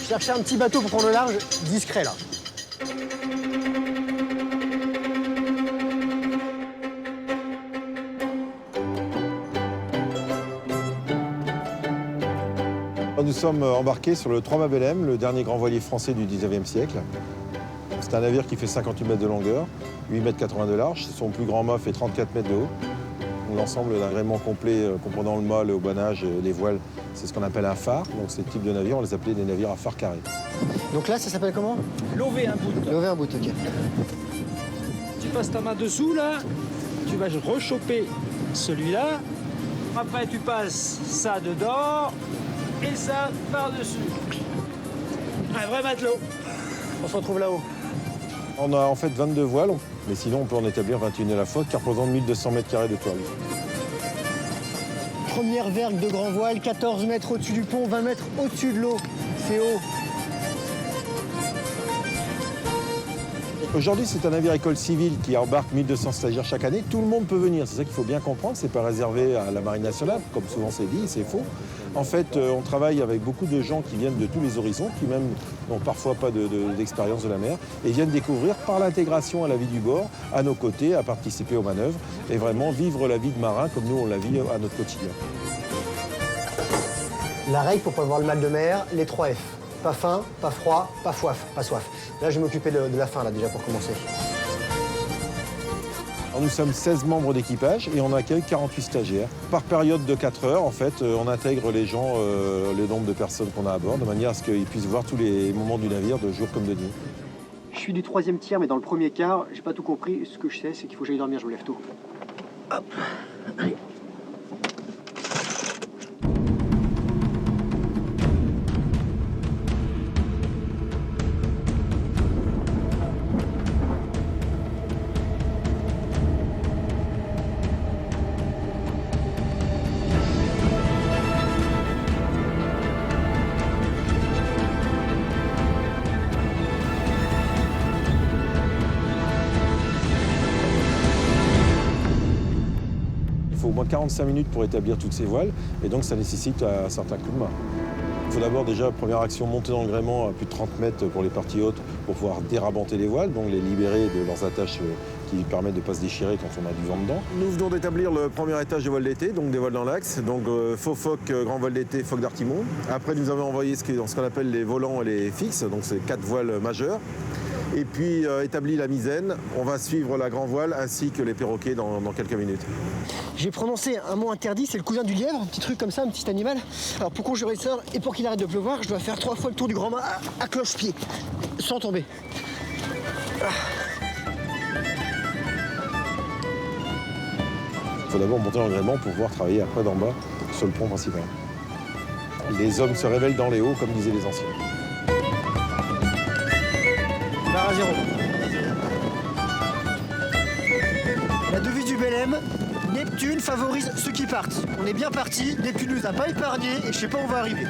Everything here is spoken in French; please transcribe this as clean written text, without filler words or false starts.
Cherchez un petit bateau pour prendre le large, discret là. Nous sommes embarqués sur le 3 Mabellem, le dernier grand voilier français du 19e siècle. C'est un navire qui fait 58 mètres de longueur, 8 mètres 80 de large. Son plus grand mât fait 34 mètres de haut. L'ensemble d'un gréement complet comprenant le mât, le haubannage, les voiles, c'est ce qu'on appelle un phare. Donc ce type de navire, on les appelait des navires à phare carré. Donc là, ça s'appelle comment? Lever un bout. Lever un bout, ok. Tu passes ta main dessous, là. Tu vas rechoper celui-là. Après, tu passes ça dedans et ça par-dessus. Un vrai matelot. On se retrouve là-haut. On a en fait 22 voiles, mais sinon on peut en établir 21 à la fois, qui représentent 1200 mètres carrés de toile. Première vergue de grand voile, 14 mètres au-dessus du pont, 20 mètres au-dessus de l'eau. C'est haut. Aujourd'hui, c'est un navire école civile qui embarque 1200 stagiaires chaque année. Tout le monde peut venir. C'est ça qu'il faut bien comprendre. C'est pas réservé à la Marine nationale, comme souvent c'est dit, c'est faux. En fait, on travaille avec beaucoup de gens qui viennent de tous les horizons, qui même n'ont parfois pas d'expérience de la mer, et viennent découvrir par l'intégration à la vie du bord, à nos côtés, à participer aux manœuvres, et vraiment vivre la vie de marin comme nous on la vit à notre quotidien. La règle pour prévoir le mal de mer, les 3 F. Pas faim, pas froid, pas soif. Là, je vais m'occuper de la faim, là, déjà, pour commencer. Alors, nous sommes 16 membres d'équipage et on accueille 48 stagiaires. Par période de 4 heures, en fait, on intègre les gens, le nombre de personnes qu'on a à bord, de manière à ce qu'ils puissent voir tous les moments du navire, de jour comme de nuit. Je suis du 3e tiers, mais dans le premier quart, j'ai pas tout compris. Ce que je sais, c'est qu'il faut que j'aille dormir, je me lève tôt. Hop, allez. Il faut au moins 45 minutes pour établir toutes ces voiles, et donc ça nécessite un certain coup de main. Il faut d'abord déjà, première action, monter dans le gréement à plus de 30 mètres pour les parties hautes pour pouvoir dérabenter les voiles, donc les libérer de leurs attaches qui permettent de ne pas se déchirer quand on a du vent dedans. Nous venons d'établir le premier étage de voile d'été, donc des voiles dans l'axe, donc faux phoque, grand voile d'été, phoque d'artimon. Après, nous avons envoyé ce qu'on appelle les volants et les fixes, donc c'est 4 voiles majeures. Et puis, établi la misaine, on va suivre la grand voile ainsi que les perroquets dans quelques minutes. J'ai prononcé un mot interdit, c'est le cousin du lièvre, un petit truc comme ça, un petit animal. Alors pour conjurer ça, et pour qu'il arrête de pleuvoir, je dois faire 3 fois le tour du grand mât à cloche-pied, sans tomber. Il faut d'abord monter dans le gréement pour pouvoir travailler après d'en bas sur le pont principal. Les hommes se révèlent dans les hauts, comme disaient les anciens. Barre à 0. La devise du Belém, Neptune favorise ceux qui partent. On est bien parti, Neptune nous a pas épargnés et je sais pas où on va arriver.